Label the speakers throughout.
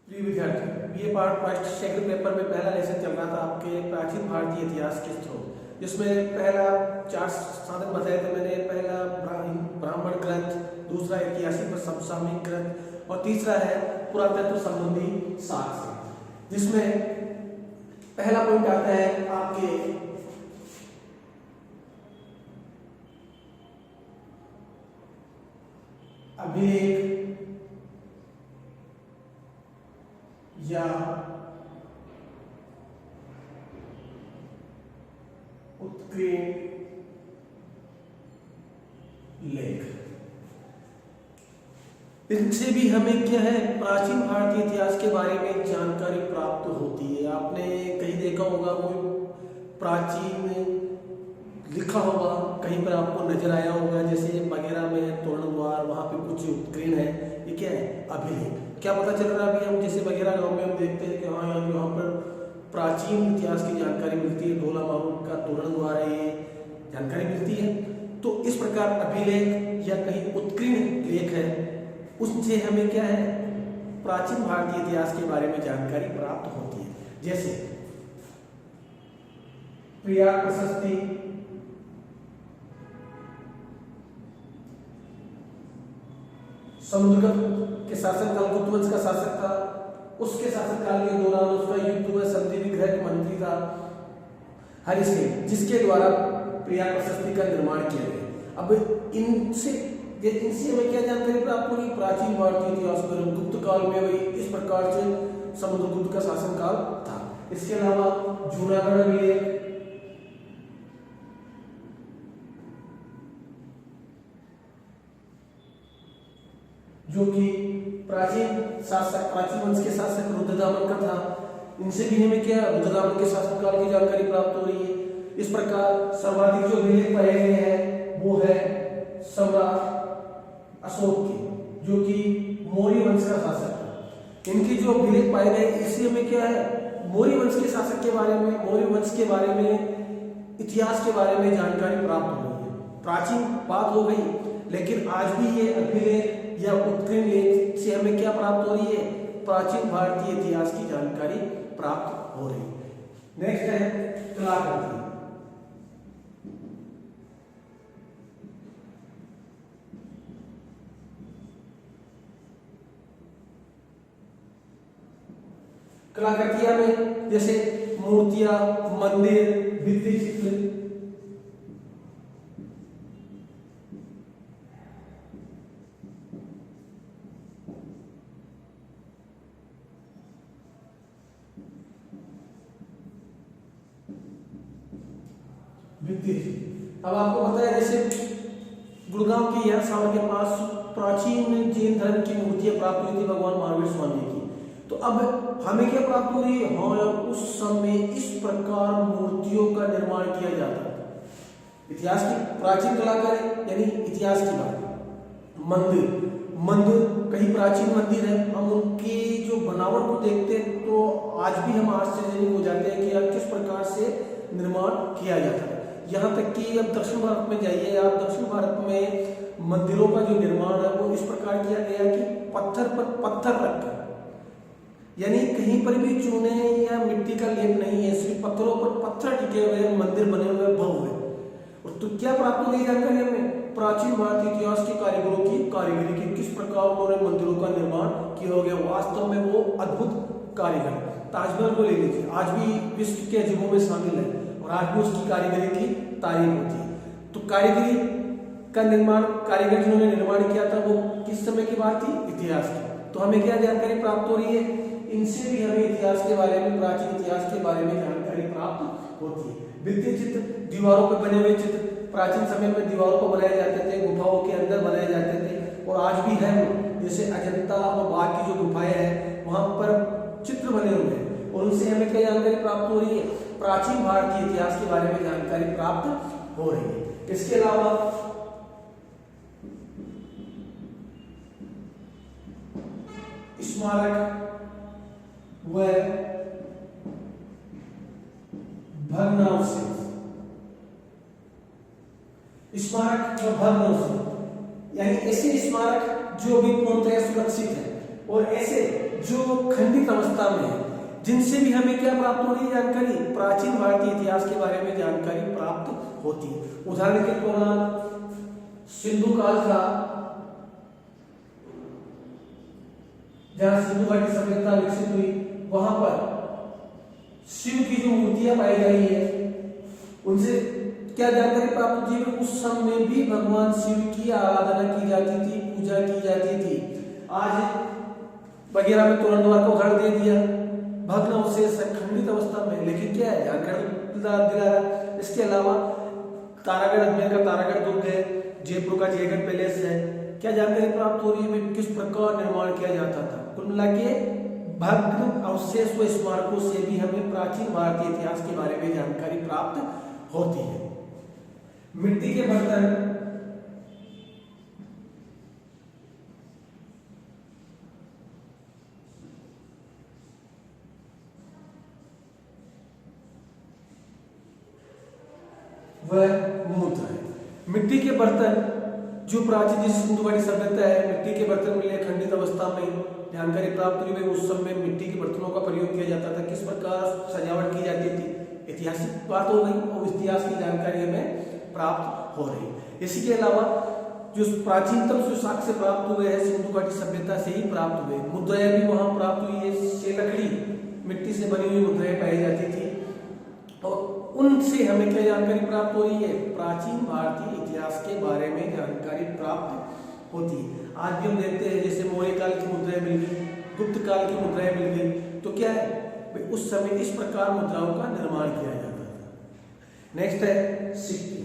Speaker 1: प्रिय विद्यार्थी, BA part first second paper में पहला लेसन चल रहा था आपके प्राचीन भारतीय इतिहास के स्रोत, जिसमें पहला 4 साधन बताए थे मैंने। पहला ब्राह्मण ग्रंथ, दूसरा ऐतिहासिक व समसामयिक ग्रंथ और तीसरा है पुरातत्व संबंधी साक्ष्य, जिसमें पहला पॉइंट आता है आपके अभिलेख या उत्कीर्ण लेख। इनसे भी हमें क्या है, प्राचीन भारतीय इतिहास के बारे में जानकारी प्राप्त होती है। आपने कहीं देखा होगा कोई प्राचीन लिखा होगा, कहीं पर आपको नजर आया होगा, जैसे वगैरह में तोरण द्वार, वहां पे कुछ उत्कीर्ण है, ये क्या है, अभिलेख। क्या पता चल रहा है अभी हम जैसे वगैरह गांव में हम देखते हैं कि हाँ यार यहाँ पर प्राचीन इतिहास की जानकारी मिलती है, ढोला मारू का तोरण द्वार है, ये जानकारी मिलती है। तो इस प्रकार अभिलेख या कहीं उत्कीर्ण लेख है, उससे हमें क्या है, प्राचीन भारतीय इतिहास के बारे में जानकारी प्राप्त होती है। जैसे प्रयाग प्रशस्ति, समुद्रगुप्त के शासनकाल, गुप्त वंश का शासक था, उसके शासनकाल के दौरान उसका युद्ध हुआ, संधि विग्रह मंत्री था हरिसेन, जिसके द्वारा प्रयाग प्रशस्ति का निर्माण किया गया। अब इनसे हमें क्या जानकारी प्राप्त हुई, प्राचीन भारतीय इतिहास में गुप्त काल में वही इस प्रकार से समुद्रगुप्त का शासनकाल था। इसके अलावा जूनागढ़ अभिलेख, जो कि प्राचीन शासक, प्राचीन वंश के शासक रुद्रदामन का था, इनसे भी हमें क्या, रुद्रदामन के शासनकाल की जानकारी प्राप्त हो रही है। इस प्रकार सर्वाधिक जो अभिलेख पाए गए हैं वो है सम्राट अशोक के, जो कि मौर्य वंश का शासक था। इनके जो अभिलेख पाए गए, इससे हमें क्या है, मौर्य वंश के शासक के बारे में, मौर्य वंश के बारे में, इतिहास के बारे में जानकारी प्राप्त हो रही है। प्राचीन बात हो गई, लेकिन आज भी ये अभिलेख या उत्कीर्ण लेख से हमें क्या प्राप्त हो रही है, प्राचीन भारतीय इतिहास की जानकारी प्राप्त हो रही है। नेक्स्ट है कलाकृति। कलाकृतियां में जैसे मूर्तियां, मंदिर, भित्ति चित्र, अब आपको पता है जैसे गुड़गांव के यहाँ सावर के पास प्राचीन जैन धर्म की मूर्तियां प्राप्त हुई थी भगवान महावीर स्वामी की। तो अब हमें क्या प्राप्त हो रही है, हाँ उस समय इस प्रकार मूर्तियों का निर्माण किया जाता था। इतिहास की प्राचीन कलाकारी यानी इतिहास की बात। मंदिर कहीं प्राचीन मंदिर है, हम उनकी जो बनावट को देखते हैं तो आज भी हम आश्चर्यजनक हो जाते हैं कि यार किस प्रकार से निर्माण किया जाता है। यहाँ तक कि अब दक्षिण भारत में जाइए आप, दक्षिण भारत में मंदिरों का जो निर्माण है वो इस प्रकार किया गया कि पत्थर पर पत्थर रखकर, यानी कहीं पर भी चूने या मिट्टी का लेप नहीं है, सिर्फ पत्थरों पर पत्थर टिके हुए मंदिर बने हुए भव्य। और तो क्या प्राप्त हो गई जानकारी हमें, प्राचीन भारतीय इतिहास के कारीगरों की कारीगरी की, किस प्रकार उन्होंने मंदिरों का निर्माण किया हो गया। वास्तव में वो अद्भुत कारीगर। ताजमहल को ले लीजिए, आज भी विश्व के अजूबों में शामिल है और आज भी उसकी कारीगरी की तारीफ होती है। तो कारीगरी का निर्माण, कारीगर जिन्होंने निर्माण किया था वो किस समय की बात थी, इतिहास की। तो हमें क्या जानकारी प्राप्त हो रही है, इनसे भी हमें इतिहास के बारे में, प्राचीन इतिहास के बारे में जानकारी प्राप्त होती है। भित्ति चित्र, दीवारों पर बने हुए चित्र, प्राचीन समय में दीवारों पर बनाए जाते थे, गुफाओं के अंदर बनाए जाते थे और आज भी है। जैसे अजंता और बाकी जो गुफाएं हैं वहां पर चित्र बने हुए हैं और उनसे हमें क्या जानकारी प्राप्त हो रही है, प्राचीन भारतीय इतिहास के बारे में जानकारी प्राप्त हो रही है। इसके अलावा स्मारक व भग्नावशेष, स्मारक व भग्नावशेष यानी ऐसे स्मारक जो भी पूर्णतः सुरक्षित है और ऐसे जो खंडित अवस्था में है, जिनसे भी हमें क्या प्राप्त हो रही है जानकारी, प्राचीन भारतीय इतिहास के बारे में जानकारी प्राप्त होती है। उदाहरण के तौर पर सिंधु काल था, जहां सिंधु घाटी सभ्यता विकसित हुई, वहां पर शिव की जो मूर्तियां पाई गई है, उनसे क्या जानकारी प्राप्त होती है? उस समय भी भगवान शिव की आराधना की जाती थी, पूजा की जाती थी। आज वगैरह में तोरण द्वार का उदाहरण दे दिया, भग्न अवशेष खंडित अवस्था में, लेकिन क्या है जानकारी दिला रहा है। इसके अलावा तारागढ़, अजमेर का तारागढ़ दुर्ग है, जयपुर का जयगढ़ पैलेस है, क्या जानकारी प्राप्त हो रही है? किस प्रकार निर्माण किया जाता था। कुल मिला के भग्न अवशेष व स्मारकों से भी हमें प्राचीन भारतीय इतिहास के बारे में जानकारी प्राप्त होती है। मिट्टी के बर्तन, वह मुद्रा है। मिट्टी के बर्तन जो प्राचीन सिंधु घाटी सभ्यता है, मिट्टी के बर्तन मिले खंडित अवस्था में, जानकारी प्राप्त हुई है। उस समय मिट्टी के बर्तनों का प्रयोग किया जाता था, किस प्रकार सजावट की जाती थी, ऐतिहासिक बात हो गई और इतिहास की जानकारी हमें प्राप्त हो रही है। इसी के अलावा जो प्राचीनतम साक्ष्य प्राप्त हुए हैं सिंधु घाटी सभ्यता से ही प्राप्त हुए, मुद्राएं भी वहां प्राप्त हुई है। से लकड़ी, मिट्टी से बनी हुई मुद्राएं पाई जाती थी और उनसे हमें क्या जानकारी प्राप्त हो रही है? प्राचीन भारतीय इतिहास के बारे में जानकारी प्राप्त होती है। आज भी हम देखते हैं जैसे मौर्य काल की मुद्राएं मिल गई, गुप्त काल की मुद्राएं मिल गई, तो क्या है उस समय इस प्रकार मुद्राओं का निर्माण किया जाता था। नेक्स्ट है सिक्के।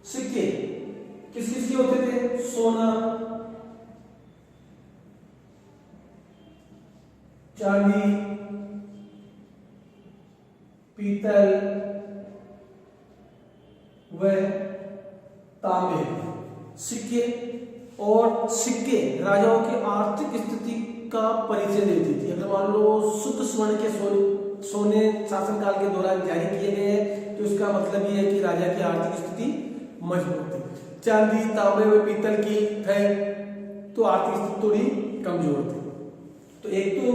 Speaker 1: सिक्के किस किस के होते थे? सोना, चांदी, पीतल व तांबे सिक्के। और सिक्के राजाओं की आर्थिक स्थिति का परिचय देती थी। अगर मान लो शुद्ध स्वर्ण के सोने शासनकाल के दौरान जारी किए गए हैं तो इसका मतलब ये है कि राजा की आर्थिक स्थिति मजबूत थी। चांदी, तांबे व पीतल की है तो आर्थिक स्थिति थोड़ी कमजोर थी। तो एक तो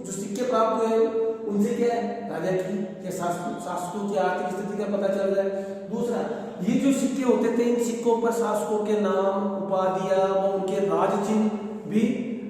Speaker 1: जो सिक्के प्राप्त हुए उनसे क्या है राजा की शासकों की आर्थिक स्थिति का पता चल रहा है। दूसरा, ये जो सिक्के होते थे, इन सिक्कों पर शासकों के नाम, उपाधियां व उनके राज चिन्ह भी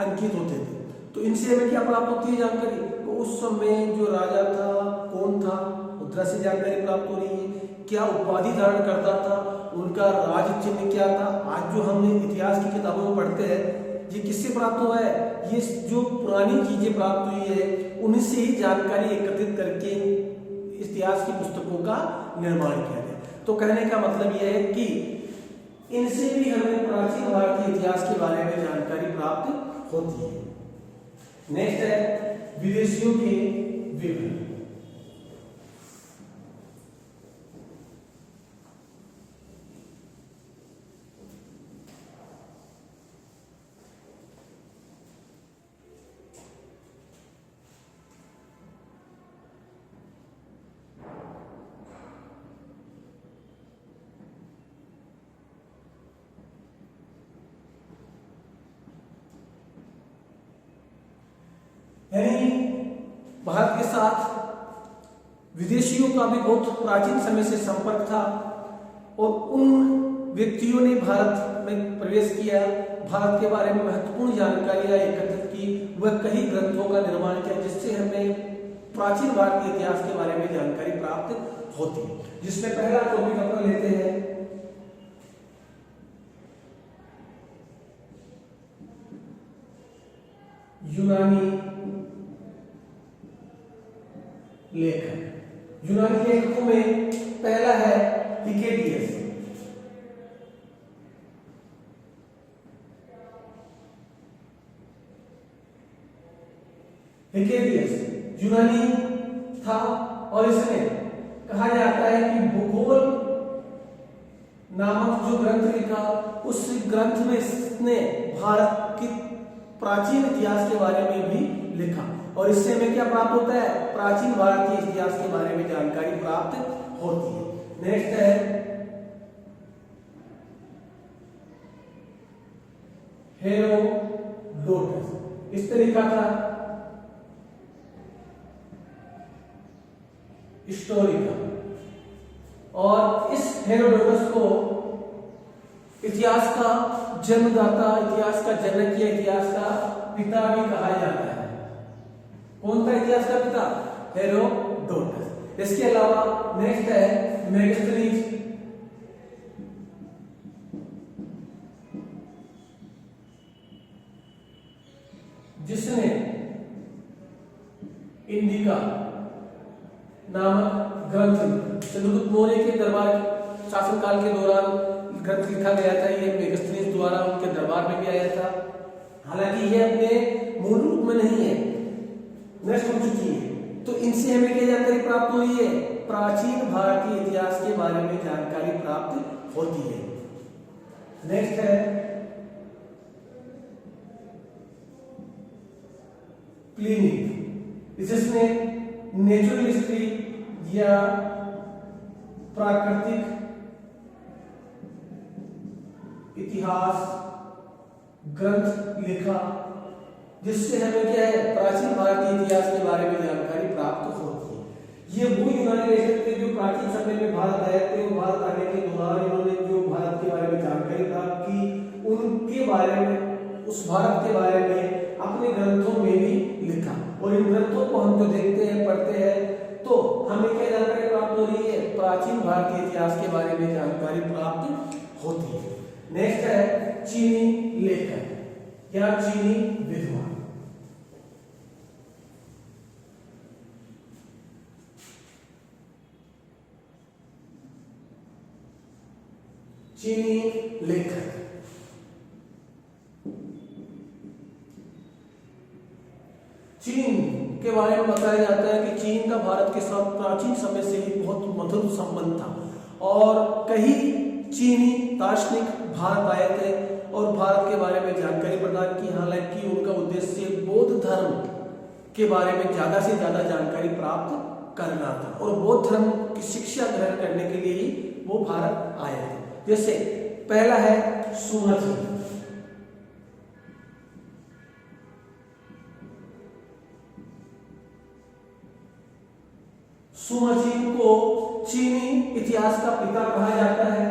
Speaker 1: अंकित होते थे। तो इनसे हमें क्या प्राप्त होती है जानकारी? तो उस समय जो राजा था कौन था, मुद्रा से जानकारी प्राप्त हो रही है। क्या उपाधि धारण करता था, उनका राज चिन्ह क्या था। आज जो हम इतिहास की किताबों में पढ़ते हैं ये किससे प्राप्त हुआ है? ये जो पुरानी चीजें प्राप्त हुई है उनसे ही जानकारी एकत्रित करके इतिहास की पुस्तकों का निर्माण किया गया। तो कहने का मतलब यह है कि इनसे भी हमें प्राचीन भारतीय इतिहास के बारे में जानकारी प्राप्त होती है। नेक्स्ट है विदेशियों के विवरण। यानी भारत के साथ विदेशियों का भी बहुत प्राचीन समय से संपर्क था और उन व्यक्तियों ने भारत में प्रवेश किया, भारत के बारे में महत्वपूर्ण जानकारियां एकत्रित की, वह कई ग्रंथों का निर्माण किया जिससे हमें प्राचीन भारतीय इतिहास के बारे में जानकारी प्राप्त होती है। जिसमें पहला टॉपिक अपन लेते हैं यूनानी लेखक। यूनानी लेखकों में पहला है हिकेटियस। हिकेटियस यूनानी था और इसने कहा जाता है कि भूगोल नामक जो ग्रंथ लिखा, उस ग्रंथ में इसने भारत की प्राचीन इतिहास के बारे में भी लिखा और इससे हमें क्या प्राप्त होता है? प्राचीन भारतीय इतिहास के बारे में जानकारी प्राप्त होती है। नेक्स्ट है इसने लिखा था हिस्टोरिका, और इस हेरोडोटस को इतिहास का जन्मदाता, इतिहास का जनक या इतिहास का पिता भी कहा जाता है। कौन था इतिहास का पिता? हेरोडोटस। इसके अलावा नेक्स्ट है मेगास्थनीज, जिसने इंडिका नामक ग्रंथ चंद्रगुप्त मौर्य के दरबार शासनकाल के दौरान ग्रंथ लिखा गया था। ये मेगास्थनीज द्वारा उनके दरबार में भी आया था। हालांकि ये अपने मूल रूप में नहीं है, नष्ट हो चुकी है। तो इनसे हमें क्या जानकारी प्राप्त हुई है? प्राचीन भारतीय इतिहास के बारे में जानकारी प्राप्त होती है। नेक्स्ट है प्लिनी, जिसने नेचुरल हिस्ट्री या प्राकृतिक इतिहास ग्रंथ लिखा, जिससे हमें क्या है? प्राचीन भारतीय इतिहास के बारे में जानकारी प्राप्त होती है। ये वो यूनानी लेखक थे जो प्राचीन समय में भारत आए थे, और भारत आने के दौरान इन्होंने जो भारत के बारे में जानकारी प्राप्त की, उनके बारे में, उस भारत के बारे में अपने ग्रंथों में भी लिखा। और इन ग्रंथों को हम जो देखते हैं, पढ़ते हैं, तो हमें क्या जानकारी प्राप्त हो रही है? प्राचीन भारतीय इतिहास के बारे में जानकारी प्राप्त होती है। नेक्स्ट है चीनी लेखक या चीनी विद्वान। चीनी लेखक चीन के बारे में बताया जाता है कि चीन का भारत के साथ प्राचीन समय से ही बहुत मधुर संबंध था, और कई चीनी दार्शनिक भारत आए थे और भारत के बारे में जानकारी प्रदान की। हालांकि उनका उद्देश्य बौद्ध धर्म के बारे में ज्यादा से ज्यादा जानकारी प्राप्त करना था, और बौद्ध धर्म की शिक्षा ग्रहण करने के लिए ही वो भारत आए थे। जैसे पहला है सुमति, सुमति को चीनी इतिहास का पिता कहा जाता है।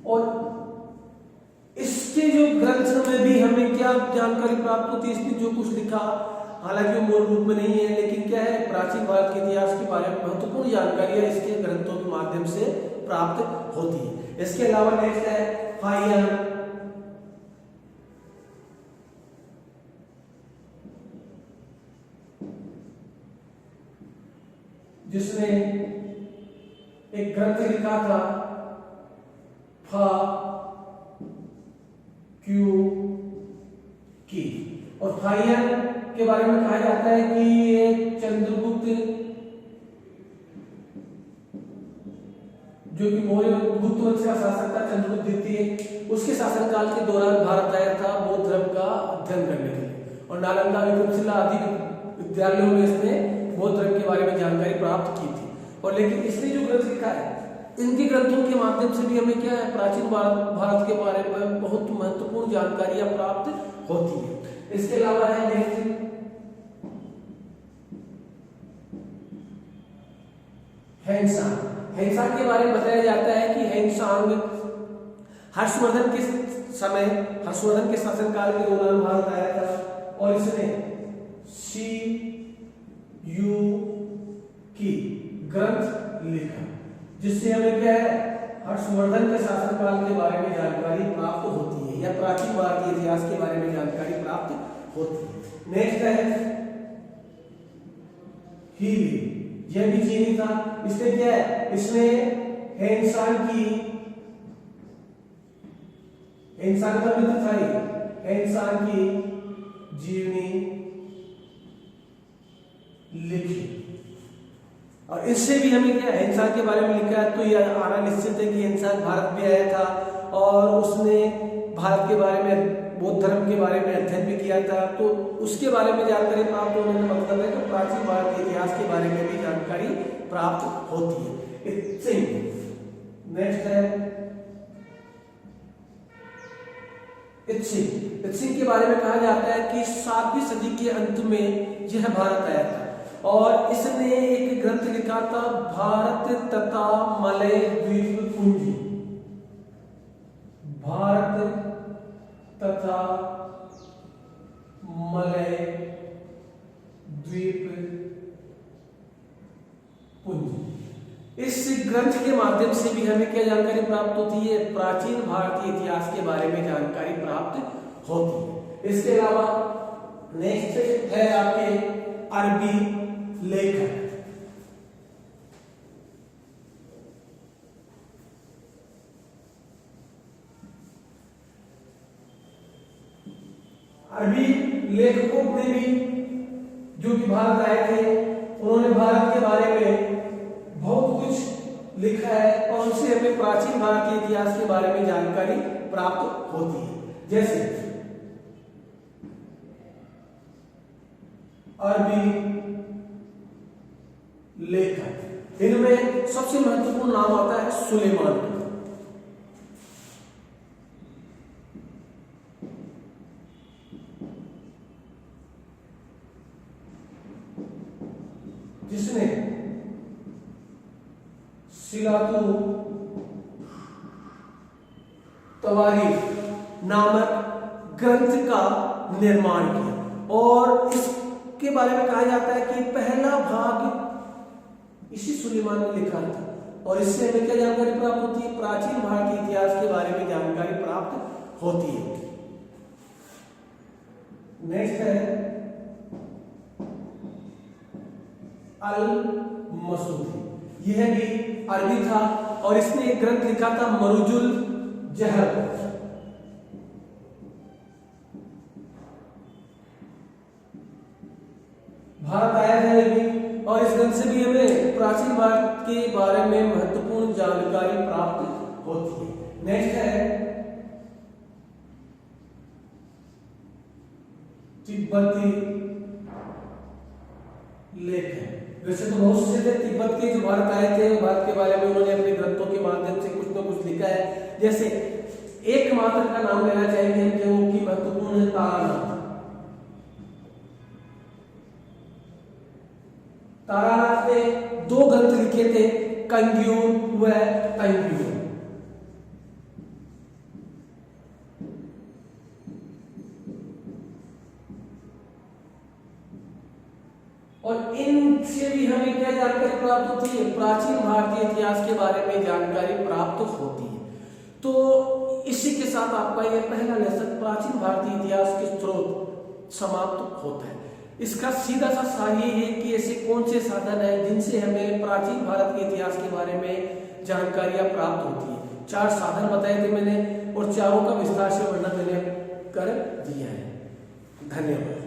Speaker 1: और इसके जो ग्रंथ में भी हमें क्या जानकारी प्राप्त होती है? इसने जो कुछ लिखा, हालांकि वो मूल रूप में नहीं है, लेकिन क्या है? प्राचीन भारत के इतिहास के बारे में महत्वपूर्ण जानकारियां इसके ग्रंथों के माध्यम से प्राप्त होती है। इसके अलावा नेक्स्ट है फाहियान, जिसने एक ग्रंथ लिखा था फा क्यू की। और फाहियान के बारे में कहा जाता है कि ये चंद्रगुप्त, जो कि मौर्य गुप्त वंश का शासक था, चंद्रगुप्त द्वितीय, उसके शासनकाल के दौरान भारत आया था बौद्ध धर्म का अध्ययन करने के लिए। और नालंदा, विक्रमशिला आदि विद्यालयों में इसने बौद्ध धर्म के बारे में जानकारी प्राप्त की थी। और लेकिन इसने जो ग्रंथ लिखा है, इनके ग्रंथों के माध्यम से भी हमें क्या है? प्राचीन भारत के बारे में बहुत महत्वपूर्ण जानकारियां प्राप्त होती है। इसके अलावा है नेक्स्ट हेनसांग। हेनसांग के बारे में बताया जाता है कि हेनसांग हर्षवर्धन के शासनकाल के दौरान भारत आया था, और इसने सी यू की ग्रंथ लिखा, जिससे हमें क्या है? हर्षवर्धन के शासनकाल के बारे में जानकारी प्राप्त होती है, या प्राचीन भारतीय इतिहास के बारे में जानकारी प्राप्त होती है। नेक्स्ट है हीली, यह भी चीनी था। इसने क्या है? इसने हेनसांग का मित्र था, हेनसांग की जीवनी लिखी, और इससे भी हमें क्या हेनसांग के बारे में लिखा है, तो यह आना निश्चित है कि हेनसांग भारत में आया था, और उसने भारत के बारे में, बौद्ध धर्म के बारे में अध्ययन भी किया था। तो उसके बारे में जानकारी प्राप्त होने का मतलब है कि प्राचीन भारत के इतिहास के बारे में भी जानकारी प्राप्त होती है। नेक्स्ट है इत्सिंग के बारे में कहा जाता है कि 7वीं सदी के अंत में यह भारत आया था और इसने एक ग्रंथ लिखा था, भारत तथा मलय द्वीप पुंज। भारत तथा मलय द्वीप पुंज। इस ग्रंथ के माध्यम से भी हमें क्या जानकारी प्राप्त होती है? प्राचीन भारतीय इतिहास के बारे में जानकारी प्राप्त होती है। इसके अलावा नेक्स्ट है आपके अरबी लेखक। अरबी लेखकों ने भी जो कि भारत आए थे, उन्होंने भारत के बारे में बहुत कुछ लिखा है और उनसे हमें प्राचीन भारतीय इतिहास के बारे में जानकारी प्राप्त होती है। जैसे अरबी लेखक, इनमें सबसे महत्वपूर्ण नाम आता है सुलेमान का। जिसने सिलातु तवारीख नामक ग्रंथ का निर्माण किया और इसके बारे में कहा जाता है कि पहला भाग इसी सुलेमान ने लिखा था और इससे हमें क्या जानकारी प्राप्त होती है? प्राचीन भारतीय इतिहास के बारे में जानकारी प्राप्त होती है। नेक्स्ट है अल मसूदी। यह भी अरबी था और इसने एक ग्रंथ लिखा था, मरुजुल जहर। भारत आया है ये भी और इस ग्रंथ से भी हमें प्राचीन भारत के बारे में महत्वपूर्ण जानकारी प्राप्त होती है। नेक्स्ट है तिब्बती लेखक। वैसे तो बहुत से थे तिब्बत के जो भारत आए थे, भारत के बारे में उन्होंने अपने ग्रंथों के माध्यम से कुछ न कुछ लिखा है। जैसे एक मात्र का नाम लेना चाहेंगे जो कि महत्वपूर्ण है, तारानाथ। तारानाथ ने 2 ग्रंथ लिखे थे, कंग्यून व तंग्यून। और इनसे भी हमें क्या जानकारी प्राप्त होती है? प्राचीन भारतीय इतिहास के बारे में जानकारी प्राप्त होती है। तो इसी के साथ आपका यह पहला लेसन प्राचीन भारतीय इतिहास के स्रोत समाप्त होता है। इसका सीधा सा सार ये है कि ऐसे कौन से साधन है जिनसे हमें प्राचीन भारत के इतिहास के बारे में जानकारियां प्राप्त होती है। 4 साधन बताए थे मैंने और चारों का विस्तार से वर्णन मैंने कर दिया है। धन्यवाद।